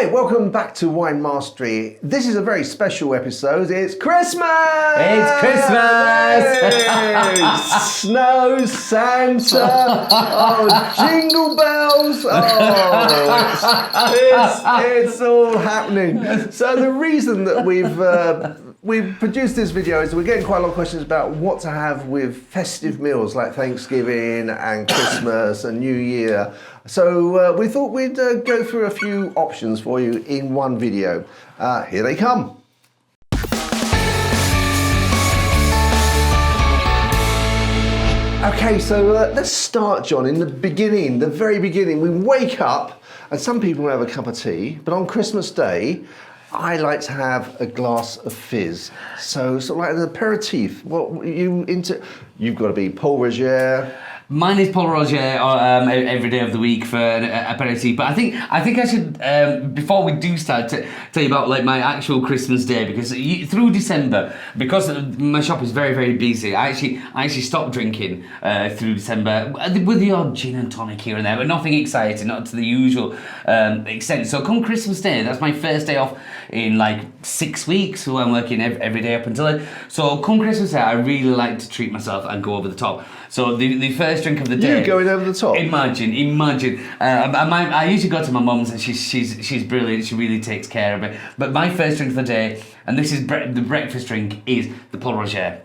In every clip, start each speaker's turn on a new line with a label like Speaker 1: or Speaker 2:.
Speaker 1: Hi, welcome back to Wine Mastery. This is a very special episode. It's Christmas!
Speaker 2: It's Christmas!
Speaker 1: Hey! Snow, Santa, jingle bells. It's all happening. So the reason that we've produced this video is we're getting quite a lot of questions about what to have with festive meals like Thanksgiving and Christmas and New Year. So we thought we'd go through a few options for you in one video. Here they come. Okay, so let's start, John, in the beginning, the very beginning. We wake up and some people have a cup of tea, but on Christmas Day, I like to have a glass of fizz. So sort of like an aperitif. What you into? You've got to be Paul Roger.
Speaker 2: Mine is Paul Roger every day of the week for an aperitif. But I think I should before we do start to tell you about like my actual Christmas day, because through December, because my shop is very, very busy, I actually stopped drinking through December with the odd gin and tonic here and there, but nothing exciting, not to the usual extent. So come Christmas Day, that's my first day off in like 6 weeks, so I'm working every day up until it. So come Christmas Day, I really like to treat myself and go over the top. So the first drink of the day.
Speaker 1: You going over the top?
Speaker 2: Imagine. I usually go to my mum's and she's brilliant. She really takes care of it. But my first drink of the day, and this is the breakfast drink, is the Paul Roger.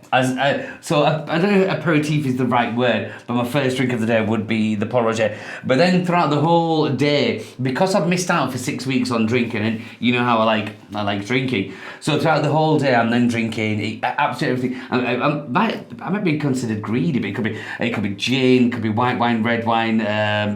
Speaker 2: So I don't know if aperitif is the right word, but my first drink of the day would be the Paul Roger. But then throughout the whole day, because I've missed out for 6 weeks on drinking, and you know how I like drinking. So throughout the whole day, I'm then drinking absolutely everything. I might be considered greedy, but it could be gin, could be white wine, red wine,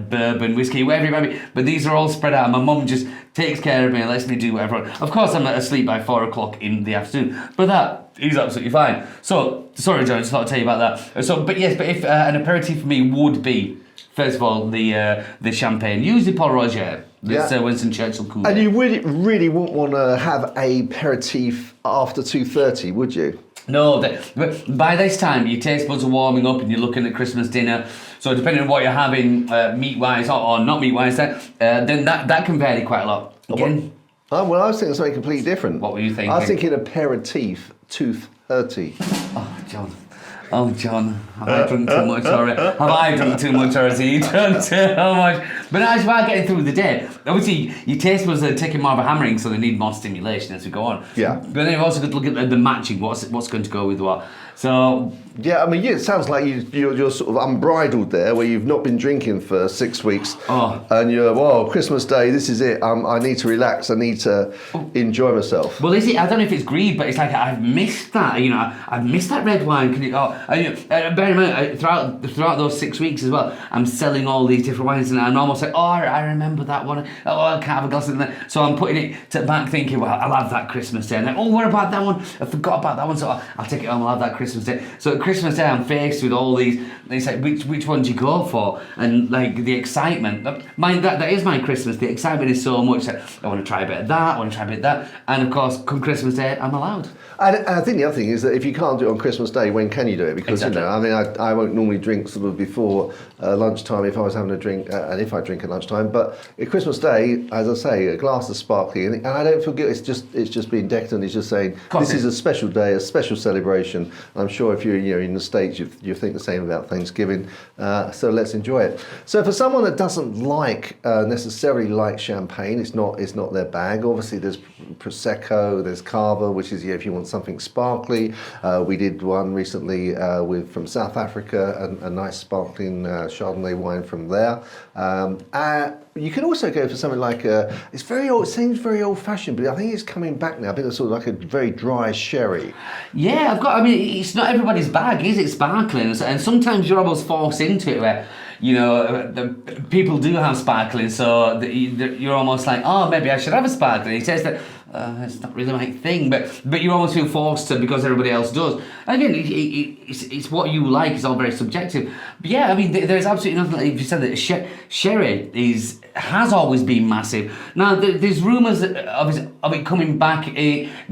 Speaker 2: bourbon, whiskey, whatever it might be. But these are all spread out. My mum just takes care of me and lets me do whatever. Of course, I'm asleep by 4 o'clock in the afternoon, but that is absolutely fine. So, sorry, John, I just thought I'd tell you about that. But if an aperitif for me would be, first of all, the champagne, usually Paul Roger. This Winston Churchill cool.
Speaker 1: And you really wouldn't want to have a aperitif after 2:30, would you?
Speaker 2: No, but by this time your taste buds are warming up and you're looking at Christmas dinner. So depending on what you're having, meat-wise or not meat-wise, then that can vary quite a lot. Again.
Speaker 1: Oh, well, I was thinking something completely different.
Speaker 2: What were you thinking?
Speaker 1: I was thinking aperitif 2:30.
Speaker 2: Oh, John, have I drunk too much already? Have I drunk too much already? You drunk too much. But as you are getting through the day, obviously your taste buds are taking more of a hammering, so they need more stimulation as we go on.
Speaker 1: Yeah.
Speaker 2: But then you've also got to look at the matching, what's going to go with what. So
Speaker 1: yeah, I mean, it sounds like you're sort of unbridled there, where you've not been drinking for 6 weeks, and you're Christmas Day, this is it. I need to relax. I need to enjoy myself.
Speaker 2: Well, is it? I don't know if it's greed, but it's like I've missed that. You know, I've missed that red wine. Bear in mind, throughout those 6 weeks as well, I'm selling all these different wines, and I'm almost like, I remember that one. Oh, I can't have a glass of that. So I'm putting it back, thinking, well, I'll have that Christmas Day. And then, what about that one? I forgot about that one, so I'll take it home. I'll have that Christmas Day. So at Christmas Day, I'm faced with all these. They say, which one do you go for? And like the excitement. That is my Christmas. The excitement is so much that I want to try a bit of that. I want to try a bit of that. And of course, come Christmas Day, I'm allowed.
Speaker 1: And I think the other thing is that if you can't do it on Christmas Day, when can you do it? Because
Speaker 2: exactly.
Speaker 1: I mean, I won't normally drink sort of before lunchtime if I was having a drink, and if I drink at lunchtime. But at Christmas Day, as I say, a glass of sparkling, and I don't feel guilty. It's just being decadent. It's just saying this is a special day, a special celebration. I'm sure if you're in the States, you think the same about Thanksgiving. So let's enjoy it. So for someone that doesn't necessarily like champagne, it's not their bag. Obviously, there's Prosecco, there's Cava, which is if you want something sparkly. We did one recently from South Africa, a nice sparkling Chardonnay wine from there. You can also go for something like it's very old. It seems very old-fashioned, but I think it's coming back now. I think it's sort of like a very dry sherry.
Speaker 2: Yeah, it's not everybody's bag, is it? Sparkling, and sometimes you're almost forced into it where, you know, the people do have sparkling, so you're almost like, maybe I should have a sparkling. He says that it's not really my thing, but you almost feel forced to because everybody else does. And again, it's what you like. It's all very subjective. But yeah, I mean, there's absolutely nothing. Like if you said that sherry has always been massive. Now there's rumours of it coming back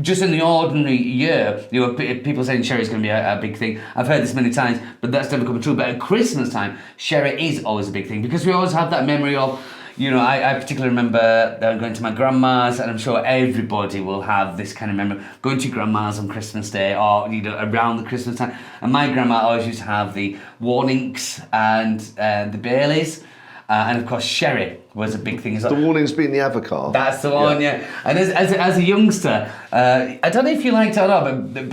Speaker 2: just in the ordinary year. You know, people saying sherry is going to be a big thing. I've heard this many times, but that's never come true. But at Christmas time, sherry is always a big thing because we always have that memory of, you know, I particularly remember going to my grandma's, and I'm sure everybody will have this kind of memory, going to grandma's on Christmas Day or, you know, around the Christmas time. And my grandma always used to have the warnings and the Baileys. And of course, sherry was a big thing as well.
Speaker 1: The warnings being the avocado.
Speaker 2: That's the one, yeah. And as a youngster, I don't know if you liked it or not, but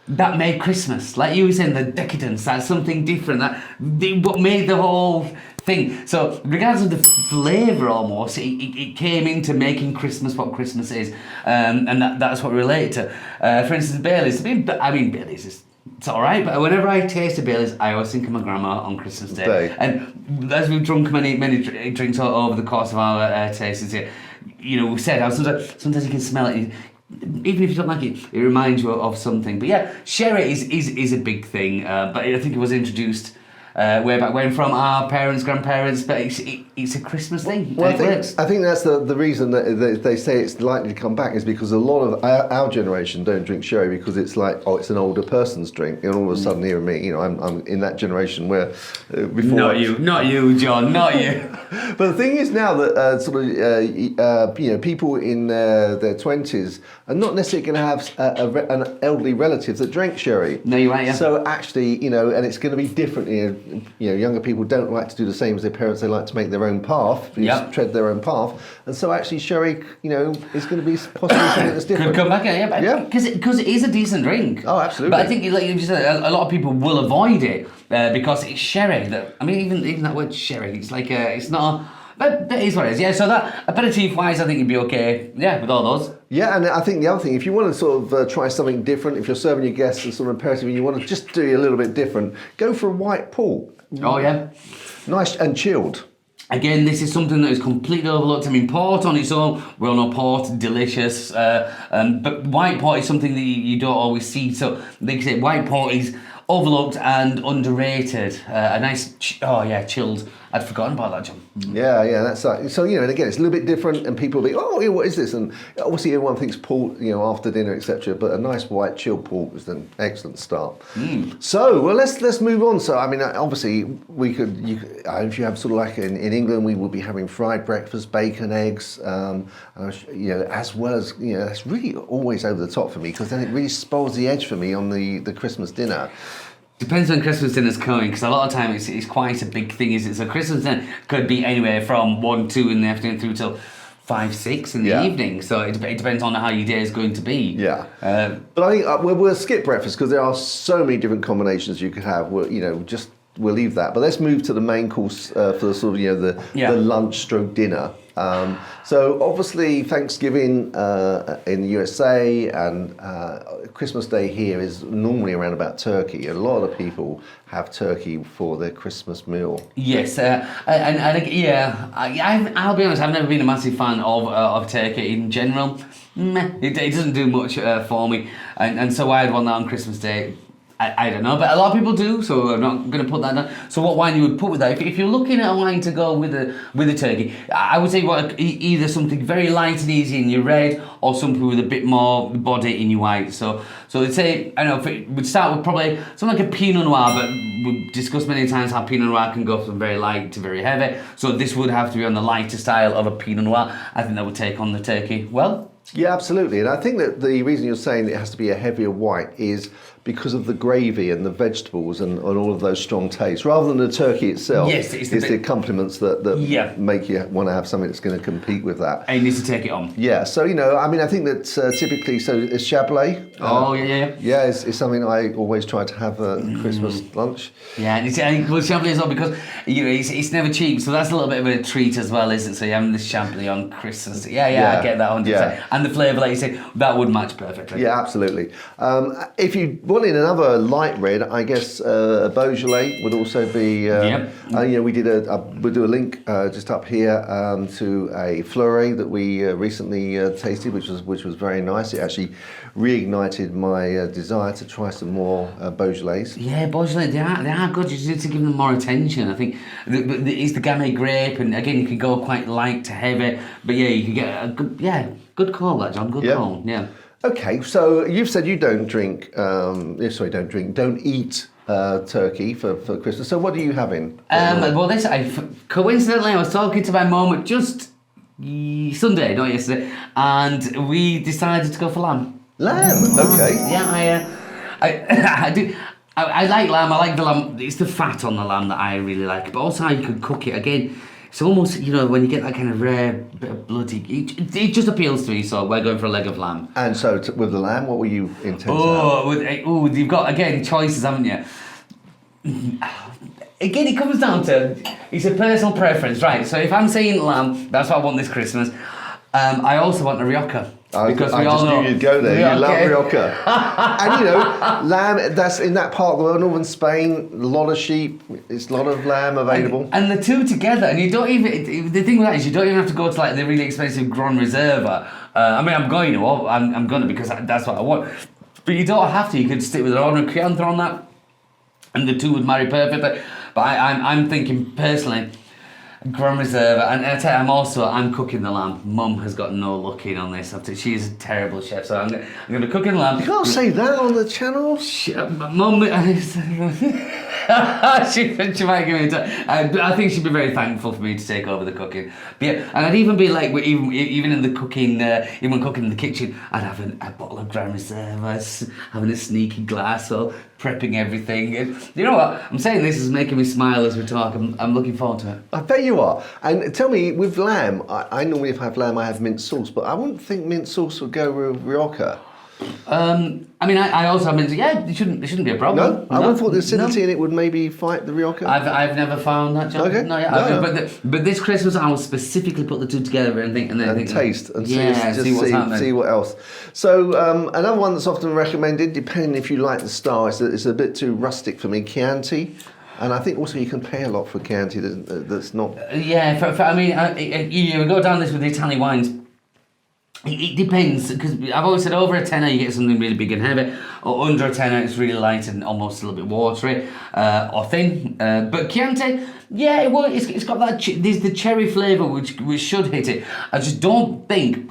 Speaker 2: that made Christmas. Like you were saying, the decadence, that's something different. What made the whole thing. So, regardless of the flavour almost, it came into making Christmas what Christmas is. And that's what we relate to. For instance, Baileys. I mean, Baileys is... It's all right, but whenever I taste a Baileys, I always think of my grandma on Christmas Day. And as we've drunk many drinks over the course of our tastings here, you know, we've said how sometimes you can smell it. Even if you don't like it, it reminds you of something. But yeah, sherry is a big thing. But I think it was introduced way back when from our parents, grandparents. But it's a Christmas thing.
Speaker 1: Well, I think that's the reason that they say it's likely to come back is because a lot of our generation don't drink sherry because it's like, oh, it's an older person's drink, and all of a sudden here me, you know, I'm in that generation where before.
Speaker 2: Not you, John, not you.
Speaker 1: But the thing is now that you know, people in their 20s are not necessarily going to have an elderly relative that drank sherry.
Speaker 2: No, you ain't. Yeah.
Speaker 1: So actually, you know, and it's going to be different. You know, younger people don't like to do the same as their parents. They like to make their own path, tread their own path, and so actually sherry, you know, is going to be possibly something that's different.
Speaker 2: Could come back, yeah, because it is a decent drink.
Speaker 1: Oh, absolutely.
Speaker 2: But I think, like you just said, a lot of people will avoid it because it's sherry. I mean, even that word sherry, it's like it's not. But that is what it is. Yeah. So that aperitif wise, I think you'd be okay. Yeah, with all those.
Speaker 1: Yeah, and I think the other thing, if you want to sort of try something different, if you're serving your guests a sort of aperitif and you want to just do a little bit different, go for a white port.
Speaker 2: Oh yeah.
Speaker 1: Nice and chilled. Again,
Speaker 2: this is something that is completely overlooked. I mean, port on its own, we all know port, delicious. But white port is something that you don't always see. So, like I say, white port is overlooked and underrated. A nice, chilled. I'd forgotten about that, John.
Speaker 1: Yeah, that's right. So, you know, and again, it's a little bit different, and people will be, oh, yeah, what is this? And obviously, everyone thinks port, you know, after dinner, etc. But a nice white chilled port is an excellent start. So, well, let's move on. So, I mean, obviously, if you have sort of like in England, we will be having fried breakfast, bacon, eggs, you know, as well as, you know, that's really always over the top for me because then it really spoils the edge for me on the Christmas dinner.
Speaker 2: Depends when Christmas dinner's coming, because a lot of time it's quite a big thing, is it? So Christmas dinner could be anywhere from 1, 2 in the afternoon through till 5, 6 in the evening. So it depends on how your day is going to be.
Speaker 1: Yeah. But I think we'll skip breakfast because there are so many different combinations you could have. We'll leave that. But let's move to the main course for the sort of, you know, the lunch/dinner. So obviously Thanksgiving in the USA and Christmas Day here is normally around about turkey. A lot of people have turkey for their Christmas meal.
Speaker 2: Yes, I'll be honest, I've never been a massive fan of turkey in general. It doesn't do much for me, and so I'd want that on Christmas Day. I don't know, but a lot of people do, so I'm not going to put that down. So what wine you would put with that? If you're looking at a wine to go with a turkey, I would say either something very light and easy in your red, or something with a bit more body in your white. So I'd say, I don't know, we'd start with probably something like a Pinot Noir, but we've discussed many times how Pinot Noir can go from very light to very heavy. So this would have to be on the lighter style of a Pinot Noir. I think that would take on the turkey well.
Speaker 1: Yeah, absolutely. And I think that the reason you're saying it has to be a heavier white is because of the gravy and the vegetables and all of those strong tastes, rather than the turkey itself.
Speaker 2: Yes,
Speaker 1: it's the accompaniments that make you want to have something that's going to compete with that.
Speaker 2: And you need to take it on.
Speaker 1: Yeah, so, you know, I mean, I think that typically, so is Chablis. Yeah, it's something I always try to have at Christmas lunch.
Speaker 2: Yeah, and Chablis as well, because, you know, it's never cheap, so that's a little bit of a treat as well, isn't it? So you're having this Chablis on Christmas. Yeah, I get that 100%. Yeah. And the flavour, like you say, that would match perfectly.
Speaker 1: Yeah, absolutely. If you wanted another light red, I guess a Beaujolais would also be. You know, we'll do a link just up here to a Fleury that we recently tasted, which was very nice. It actually reignited my desire to try some more Beaujolais.
Speaker 2: Yeah, Beaujolais, they are good. You just need to give them more attention. I think it's the Gamay grape, and again, you can go quite light to heavy, but yeah, you can get a good call, that John. Good call. Yeah.
Speaker 1: Okay, so you've said you don't drink. Don't eat turkey for Christmas. So what are you having?
Speaker 2: Well, coincidentally, I was talking to my mum just Sunday, not yesterday, and we decided to go for lamb.
Speaker 1: Lamb. Okay.
Speaker 2: Yeah, I do. I like lamb. I like the lamb. It's the fat on the lamb that I really like, but also how you can cook it. Again, it's almost, when you get that kind of rare bit of bloody. It just appeals to me. So we're going for a leg of lamb.
Speaker 1: And so with the lamb, what were you intent to have?
Speaker 2: You've got again choices, haven't you? Again, it comes down to it's a personal preference, right? So if I'm saying lamb, that's what I want this Christmas. I also want a riocha. Because we all know
Speaker 1: knew you'd go there. You love riocha. And lamb, that's in that part of the world, northern Spain, a lot of sheep, it's a lot of lamb available.
Speaker 2: And the two together, and you don't even, the thing with that is you don't even have to go to like the really expensive Grand Reserva. I'm going to because that's what I want. But you don't have to, you could stick with an ordinary Chianti on that, and the two would marry perfectly. But I'm thinking personally, Grand Reserve, and I tell you, I'm cooking the lamb. Mum has got no luck in on this. She's a terrible chef, so I'm going to be cooking the lamb.
Speaker 1: You can't say that on the channel.
Speaker 2: Mum, she might give me a time. I think she'd be very thankful for me to take over the cooking. But yeah, and I'd even be like, even in the cooking, even when cooking in the kitchen, I'd have a bottle of Grand Reserve, having a sneaky glass, or prepping everything. And you know what? I'm saying this is making me smile as we talk. I'm looking forward to it.
Speaker 1: I bet you are. And tell me, with lamb, I normally, if I have lamb, I have mint sauce, but I wouldn't think mint sauce would go with riocha.
Speaker 2: I also have mint. Yeah, it shouldn't be a problem.
Speaker 1: No, I would have thought the acidity in it would maybe fight the riocha.
Speaker 2: I've never found that, John.
Speaker 1: Okay.
Speaker 2: But this Christmas I will specifically put the two together and
Speaker 1: taste and see what else. So another one that's often recommended, depending if you like the style, it's a bit too rustic for me, Chianti. And I think also you can pay a lot for Chianti. That's not.
Speaker 2: Yeah, you go down this with the Italian wines. It depends, because I've always said over a tenner you get something really big and heavy, or under a tenner it's really light and almost a little bit watery or thin. But Chianti, yeah, it's got that. There's the cherry flavour which should hit it. I just don't think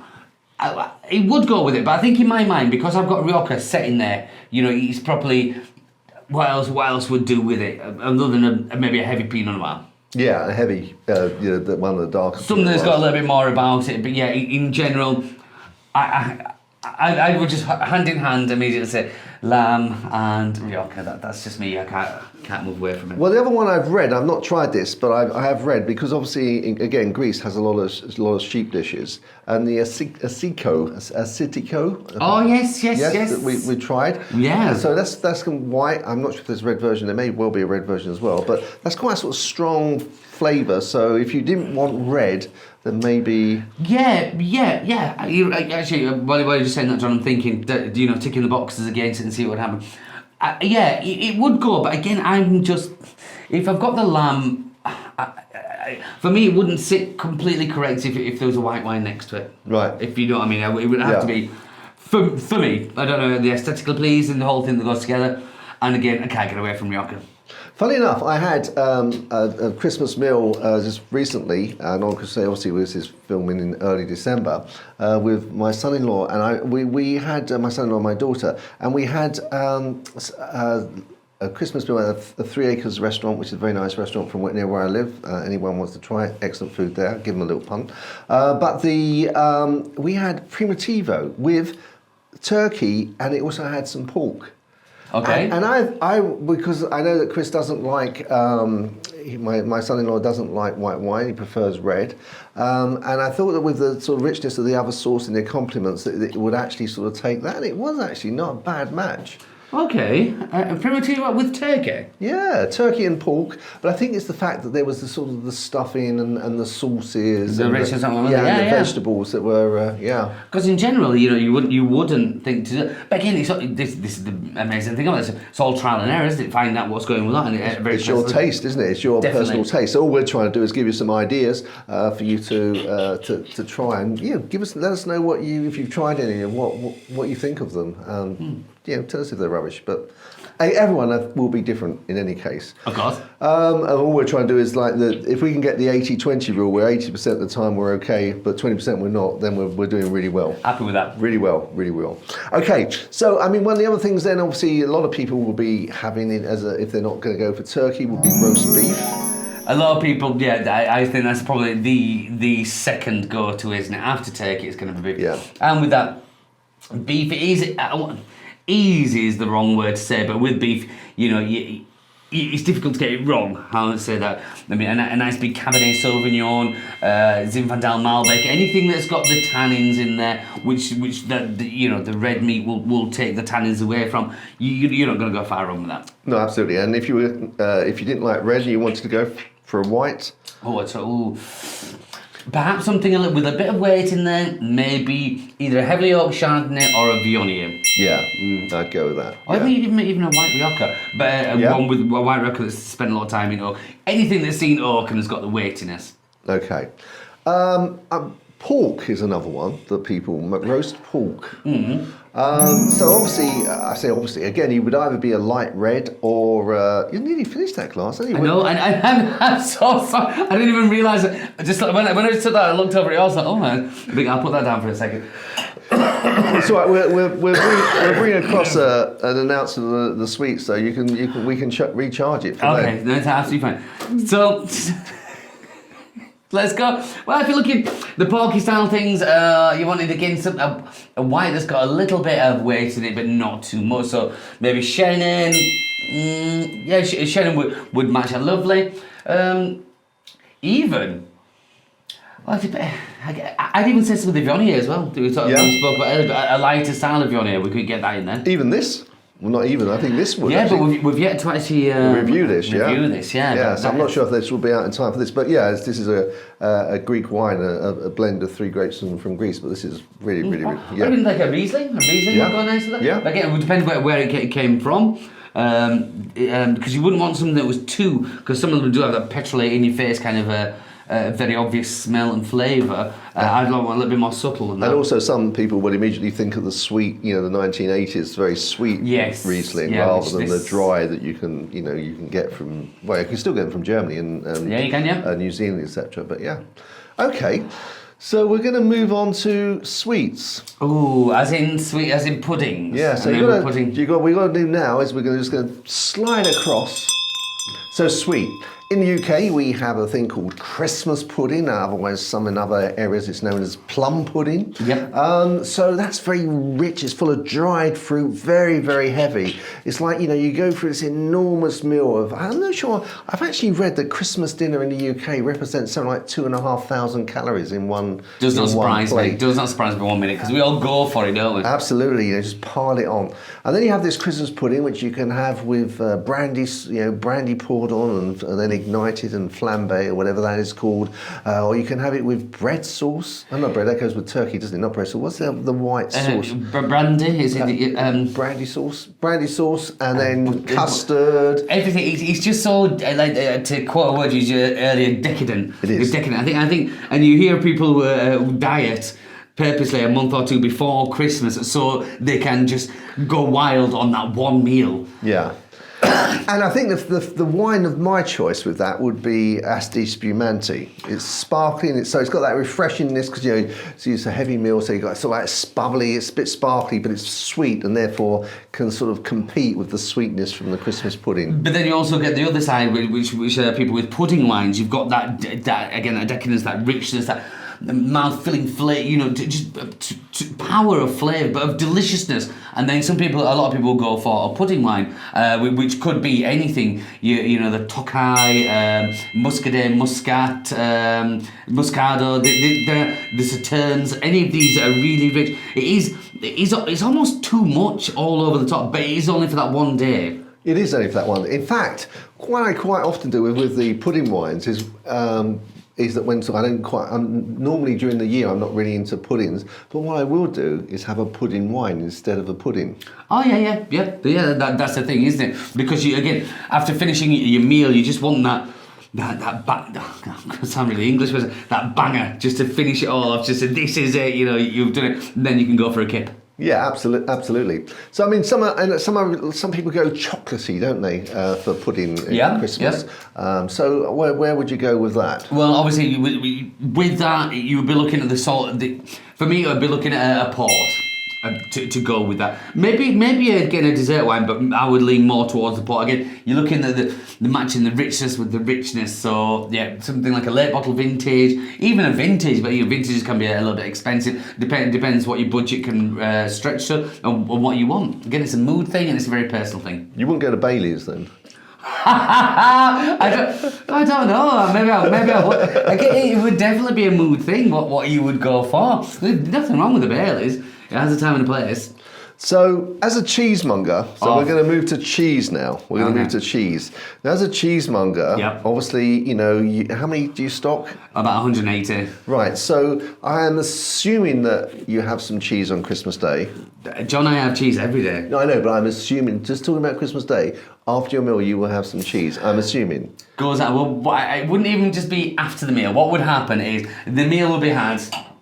Speaker 2: it would go with it. But I think in my mind, because I've got riocha set in there, it's properly. What else would do with it other than maybe a heavy Pinot Noir?
Speaker 1: Yeah, a heavy, the one of the darker.
Speaker 2: Something that's got a little bit more about it, but yeah, in general, I would just hand in hand immediately say lamb and riocha. That's just me. I can't move away from it.
Speaker 1: Well, the other one I've read, I've not tried this, but I have read, because obviously again Greece has a lot of sheep dishes, and the acitico.
Speaker 2: Oh yes.
Speaker 1: That we tried.
Speaker 2: Yeah.
Speaker 1: So that's white. I'm not sure if there's a red version. There may well be a red version as well, but that's quite a sort of strong flavour. So if you didn't want red, then maybe.
Speaker 2: Yeah. Actually, while you're just saying that, John, I'm thinking that, ticking the boxes against it and see what would happen. It would go, but again, I'm just, if I've got the lamb, for me it wouldn't sit completely correct if there was a white wine next to it.
Speaker 1: Right.
Speaker 2: If you know what I mean, it would have to be, for me, I don't know, the aesthetically pleasing, the whole thing that goes together, and again, I can't get away from riocha.
Speaker 1: Funny enough, I had a Christmas meal just recently, and on Christmas, obviously this is filming in early December, with my son-in-law, and we had my son-in-law and my daughter, and we had a Christmas meal at the 3 Acres restaurant, which is a very nice restaurant from near where I live. Anyone wants to try it, excellent food there, give them a little punt. But we had primitivo with turkey, and it also had some pork.
Speaker 2: Okay.
Speaker 1: And I because I know that Chris doesn't like, my son-in-law doesn't like white wine, he prefers red. And I thought that with the sort of richness of the other sauce and the accompaniments, that it would actually sort of take that. And it was actually not a bad match.
Speaker 2: Okay, primitivo with turkey?
Speaker 1: Yeah, turkey and pork, but I think it's the fact that there was the sort of the stuffing and the sauces,
Speaker 2: the richness, and the
Speaker 1: vegetables that were,
Speaker 2: Because in general, you wouldn't think to do. But again, this is the amazing thing about it. It's all trial and error, isn't it? Find out what's going on, and
Speaker 1: it's your taste, isn't it? It's your personal taste. So all we're trying to do is give you some ideas for you to try, and let us know if you've tried any and what you think of them. tell us if they're rubbish. But everyone will be different in any case.
Speaker 2: Of course.
Speaker 1: And all we're trying to do is if we can get the 80-20 rule, where 80% of the time we're okay, but 20% we're not, then we're doing really well.
Speaker 2: Happy with that.
Speaker 1: Really well, really well. Okay, so I mean, one of the other things then, obviously, a lot of people will be having it if they're not going to go for turkey, would be roast beef.
Speaker 2: A lot of people, I think that's probably the second go-to, isn't it? After turkey, it's going to be beef.
Speaker 1: Yeah.
Speaker 2: And with that, beef, easy is the wrong word to say, but with beef, it's difficult to get it wrong. How to say that? I mean, a nice big Cabernet Sauvignon, Zinfandel Malbec, anything that's got the tannins in there, which the red meat will take the tannins away from. You're not going to go far wrong with that.
Speaker 1: No, absolutely. And if you didn't like red and you wanted to go for a white,
Speaker 2: perhaps something with a bit of weight in there, maybe either a heavily oaked Chardonnay or a Viognier.
Speaker 1: yeah, I'd go with that.
Speaker 2: Or
Speaker 1: Yeah.
Speaker 2: even a white Rioja, but one with a white Rioja that's spent a lot of time in oak. Anything that's seen oak and has got the weightiness.
Speaker 1: Okay. Pork is another one that people roast pork.
Speaker 2: Mm-hmm.
Speaker 1: So obviously, again, you would either be a light red or you nearly finished that glass.
Speaker 2: I know, and I'm so sorry. I didn't even realise it. Just when I said that, I looked over it. I was like, oh man, I'll put that down for a second.
Speaker 1: It's all right. We're bringing across an announcement of the sweets, so we can recharge it.
Speaker 2: Okay, that's absolutely fine. So. Let's go. Well, if you're looking the porky style things, you wanted again a white that's got a little bit of weight in it, but not too much. So maybe Shannon. Shannon would match it lovely. I'd even say some of the Viognier as well. We spoke about earlier, but a lighter style of Viognier, we could get that in there.
Speaker 1: Even this. Well, not even. I think this would.
Speaker 2: Yeah, but we've yet to actually
Speaker 1: review this.
Speaker 2: Yeah.
Speaker 1: So I'm not sure if this will be out in time for this, but this is a Greek wine, a blend of 3 grapes from Greece. But this is really.
Speaker 2: Yeah. Even like a Riesling. Would go nice with that.
Speaker 1: Yeah.
Speaker 2: Again, it would depend where it came from. Because you wouldn't want something that was too. Because some of them do have that petrolate in your face kind of a very obvious smell and flavour. I'd want a little bit more subtle than that.
Speaker 1: And also, some people would immediately think of the sweet, the 1980s, very sweet Riesling, rather than the dry that you can get from. Well, you can still get them from Germany and
Speaker 2: you can,
Speaker 1: New Zealand, etc. But okay. So we're going to move on to sweets.
Speaker 2: Ooh, as in puddings.
Speaker 1: Yeah. So what we got to do now is we're just going to slide across. So sweet. In the UK, we have a thing called Christmas pudding. Otherwise, some in other areas, it's known as plum pudding.
Speaker 2: Yep.
Speaker 1: So that's very rich. It's full of dried fruit, very, very heavy. It's like, you go through this enormous meal of, I'm not sure, I've actually read that Christmas dinner in the UK represents something like 2,500 calories in one
Speaker 2: Does not surprise
Speaker 1: plate.
Speaker 2: me. Does not surprise me 1 minute, because we all go for it, don't we?
Speaker 1: Absolutely, just pile it on. And then you have this Christmas pudding, which you can have with brandy, brandy poured on and then ignited and flambé or whatever that is called, or you can have it with bread sauce. Oh, not bread, that goes with turkey, doesn't it? Not bread sauce. What's the white sauce?
Speaker 2: Brandy, is it?
Speaker 1: Brandy sauce, and then custard.
Speaker 2: Everything. It's just so to quote a word you used earlier, decadent.
Speaker 1: It is.
Speaker 2: It's decadent. I think, and you hear people who diet purposely a month or two before Christmas so they can just go wild on that one meal.
Speaker 1: Yeah. And I think the wine of my choice with that would be Asti Spumante. It's sparkling, so it's got that refreshingness because so it's a heavy meal, so you got sort of like it's bubbly, it's a bit sparkly, but it's sweet and therefore can sort of compete with the sweetness from the Christmas pudding.
Speaker 2: But then you also get the other side, which people with pudding wines. You've got that again, that decadence, that richness, that the mouth-filling flavour, just power of flavour, but of deliciousness. And then a lot of people go for a pudding wine, which could be anything. The Tokay, Muscadet, Muscat, Moscato, the Sauternes. Any of these are really rich. It's almost too much all over the top, but it is only for that one day.
Speaker 1: It is only for that one. In fact, what I quite often do with the pudding wines is that normally during the year I'm not really into puddings, but what I will do is have a pudding wine instead of a pudding.
Speaker 2: Oh yeah. That's the thing, isn't it? Because after finishing your meal, you just want that I sound really English, but that banger just to finish it all off. Just this is it, you've done it. And then you can go for a kip.
Speaker 1: Yeah, absolutely. So I mean, some people go chocolatey, don't they, for pudding at Christmas?
Speaker 2: Yeah.
Speaker 1: So where would you go with that?
Speaker 2: Well, obviously, with that, you would be looking at the salt. For me, I'd be looking at a port to go with that. Maybe again a dessert wine, but I would lean more towards the port. Again, you're looking at the matching the richness with the richness. So yeah, something like a late bottle vintage, even a vintage, but vintages can be a little bit expensive. Depends what your budget can stretch to and what you want. Again, it's a mood thing and it's a very personal thing.
Speaker 1: You wouldn't go to Bailey's then?
Speaker 2: I don't know. Maybe I would. Again, it would definitely be a mood thing. What you would go for? There's nothing wrong with the Baileys. It has a time and a place.
Speaker 1: So, as a cheesemonger, we're going to move to cheese now. We're going to move to cheese. Now, as a cheesemonger, obviously, how many do you stock?
Speaker 2: About 180.
Speaker 1: Right, so I am assuming that you have some cheese on Christmas Day.
Speaker 2: John, I have cheese every day.
Speaker 1: No, I know, but I'm assuming, just talking about Christmas Day, after your meal you will have some cheese, I'm assuming.
Speaker 2: Goes out, well, it wouldn't even just be after the meal. What would happen is the meal will be had,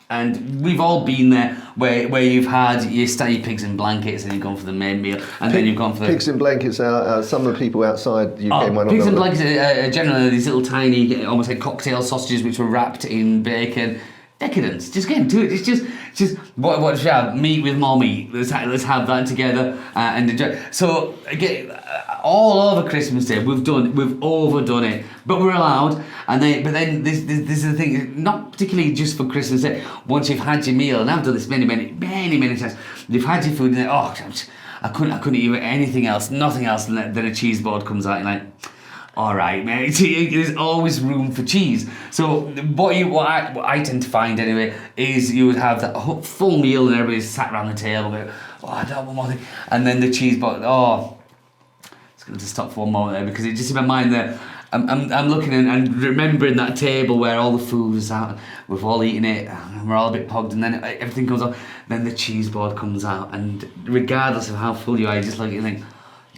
Speaker 2: and we've all been there where you've had your pigs in blankets and you've gone for the main meal and then you've gone for
Speaker 1: pigs in blankets. Some of the people outside UK might not know.
Speaker 2: Pigs in blankets are generally these little tiny, almost like cocktail sausages which were wrapped in bacon. Decadence. Just get into it. It's just what should we have? Meat with more meat. Let's have that together and enjoy. So again, all over Christmas Day, we've overdone it, but we're allowed. But then this is the thing. Not particularly just for Christmas Day. Once you've had your meal, and I've done this many times. You've had your food, and I couldn't eat anything else. Nothing else than a cheese board comes out, and like. All right, mate. There's always room for cheese. So what I tend to find anyway is you would have that full meal and everybody's sat around the table going, I don't want one more thing, and then the cheese board. It's going to stop for one moment there because it's just in my mind that I'm looking and remembering that table where all the food is out, we've all eaten it, and we're all a bit pogged, and then everything comes off, then the cheese board comes out, and regardless of how full you are, you just look at it and think.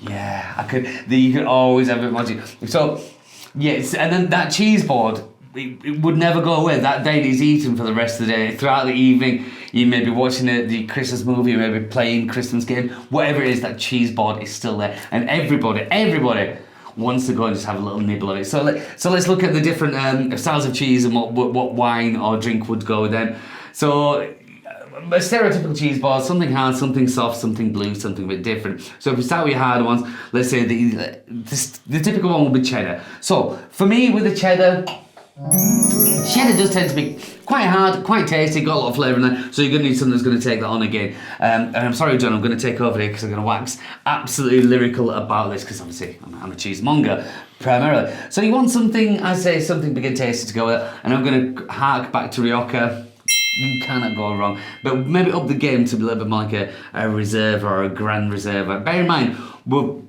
Speaker 2: Yeah, you could always have a bit more cheese. So, yes, and then that cheese board, it would never go away. That day is eaten for the rest of the day. Throughout the evening, you may be watching the Christmas movie, you may be playing Christmas game, whatever it is, that cheese board is still there. And everybody wants to go and just have a little nibble of it. So let's look at the different styles of cheese and what wine or drink would go with them. So, a stereotypical cheese board, something hard, something soft, something blue, something a bit different. So if we start with your hard ones, let's say the typical one will be cheddar. So for me with the cheddar does tend to be quite hard, quite tasty, got a lot of flavour in there, so you're going to need something that's going to take that on again. And I'm sorry, John, I'm going to take over here because I'm going to wax absolutely lyrical about this because obviously I'm a cheesemonger primarily. So you want something, I say, something big and tasty to go with, and I'm going to hark back to Rioja. You cannot go wrong, but maybe up the game to be a little bit more like a reserve or a grand reserve. Bear in mind,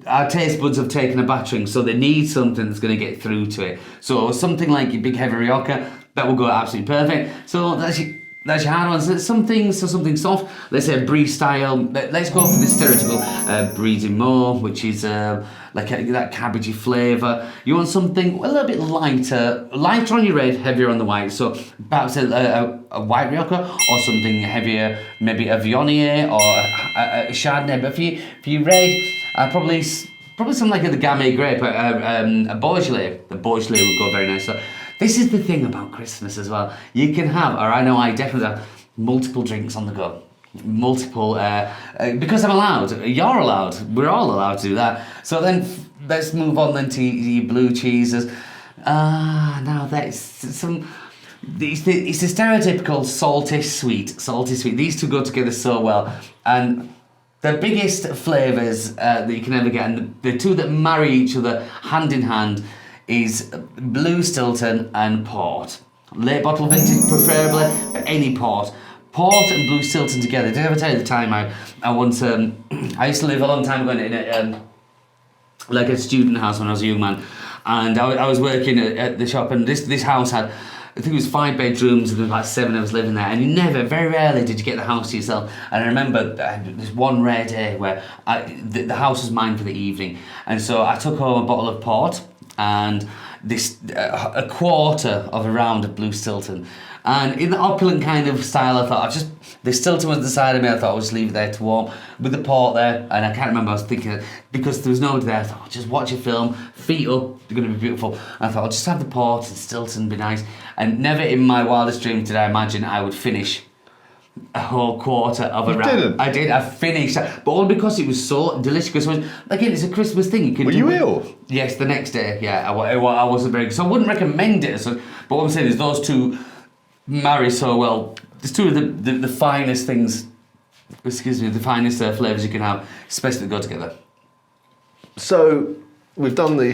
Speaker 2: our taste buds have taken a battering, so they need something that's going to get through to it. So something like your big heavy Rioja, that will go absolutely perfect. So that's your hard one. So something soft. Let's say a Brie style. Let's go for the stereotypical Brie de Meaux, which is like that cabbagey flavour. You want something a little bit lighter on your red, heavier on the white. So perhaps a white Rioja or something heavier, maybe a Viognier or a Chardonnay. But for your red, probably something like the Gamay grape, a Beaujolais. The Beaujolais would go very nice. So this is the thing about Christmas as well. You can have, or I know I definitely have, multiple drinks on the go. Multiple, because I'm allowed, you're allowed, we're all allowed to do that. So then let's move on then to your blue cheeses. Now that's some, it's the stereotypical salty sweet. These two go together so well. And the biggest flavours that you can ever get, and the two that marry each other hand in hand, is blue Stilton and port. Late bottle vintage preferably, but any port. Port and blue Stilton together. Did I ever tell you the time I once, I used to live a long time ago in a student house when I was a young man, and I was working at the shop, and this house had, I think it was 5 bedrooms and there was about 7 of us living there, and very rarely did you get the house to yourself. And I remember there's one rare day where the house was mine for the evening, and so I took home a bottle of port and a quarter of a round of blue Stilton, And in the opulent kind of style, I thought the Stilton was the side of me. I thought I'll just leave it there to warm with the port there. And I can't remember. I was thinking because there was nobody there. I thought I'll just watch a film, feet up. They're going to be beautiful. And I thought I'll just have the port and Stilton be nice. And never in my wildest dreams did I imagine I would finish a whole quarter of a wrap.
Speaker 1: Didn't?
Speaker 2: I did. I finished that, but all because it was so delicious. Because again, it's a Christmas thing.
Speaker 1: Were you ill?
Speaker 2: Yes, the next day. Yeah, I wasn't very good. So I wouldn't recommend it. So, but what I'm saying is those two marry so well. There's two of the finest things. Excuse me, the finest flavours you can have, especially that go together.
Speaker 1: So we've done the.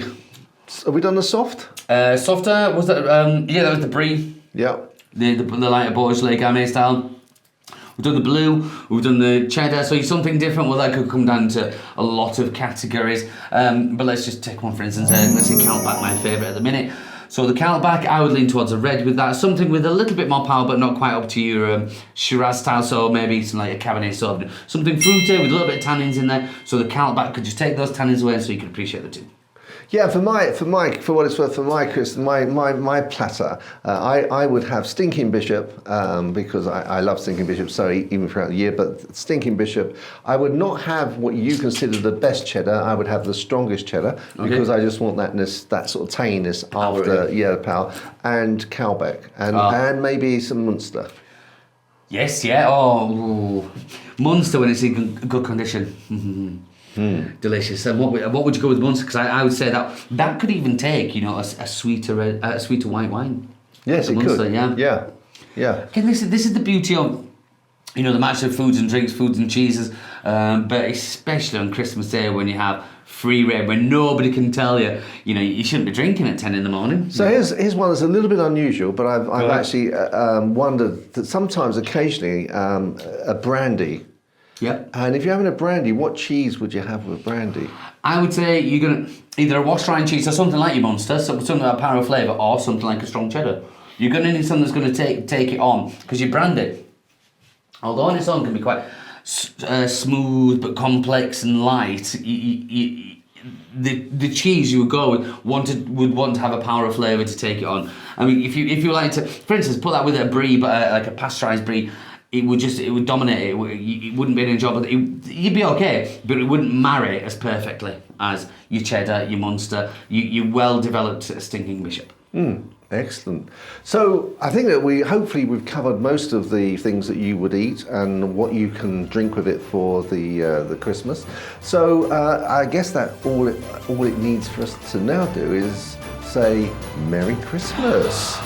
Speaker 1: Have we done the soft?
Speaker 2: Softer was that? Yeah, that was the Brie.
Speaker 1: Yeah.
Speaker 2: The lighter Beaujolais Gamay style. We've done the blue, we've done the cheddar, so something different. Well, that could come down to a lot of categories. But let's just take one for instance. Let's say Kaltbach, my favourite at the minute. So the Kaltbach, I would lean towards a red with that. Something with a little bit more power, but not quite up to your Shiraz style. So maybe something like a Cabernet Sauvignon. Something fruity with a little bit of tannins in there. So the Kaltbach could just take those tannins away, so you can appreciate the two.
Speaker 1: Yeah, for what it's worth, for my platter, I would have Stinking Bishop because I love Stinking Bishop, so even throughout the year. But Stinking Bishop, I would not have what you consider the best cheddar. I would have the strongest cheddar because I just want that sort of tanginess after the power, and Kaltbach and maybe some Munster.
Speaker 2: Yes, yeah. Oh, Munster when it's in good condition. Mm-hmm. Delicious. And what would you go with Munster? Because I would say that could even take a sweeter white wine.
Speaker 1: Yes, it
Speaker 2: Munster,
Speaker 1: could.
Speaker 2: Yeah. Again, this is the beauty of the match of foods and drinks, foods and cheeses, but especially on Christmas Day when you have free reign, when nobody can tell you you shouldn't be drinking at 10 in the morning.
Speaker 1: So here's one that's a little bit unusual, but I've actually wondered that sometimes, occasionally, a brandy.
Speaker 2: Yep.
Speaker 1: And if you're having a brandy, what cheese would you have with a brandy?
Speaker 2: I would say you're going to either a washed rind cheese or something like your Munster, something like a power of flavour, or something like a strong cheddar. You're going to need something that's going to take it on, because your brandy, although on its own can be quite smooth but complex and light, the cheese you would want to have a power of flavour to take it on. I mean, if you like to, for instance, put that with a Brie, but like a pasteurised Brie, it would dominate. It wouldn't be an enjoyable. You'd be okay, but it wouldn't marry as perfectly as your cheddar, your Munster, your well-developed Stinking Bishop.
Speaker 1: Excellent. So I think that hopefully we've covered most of the things that you would eat and what you can drink with it for the Christmas. So I guess that all it needs for us to now do is say Merry Christmas.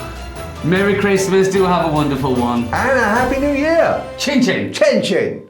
Speaker 2: Merry Christmas, do have a wonderful one.
Speaker 1: And a Happy New Year!
Speaker 2: Chin chin!
Speaker 1: Chin chin!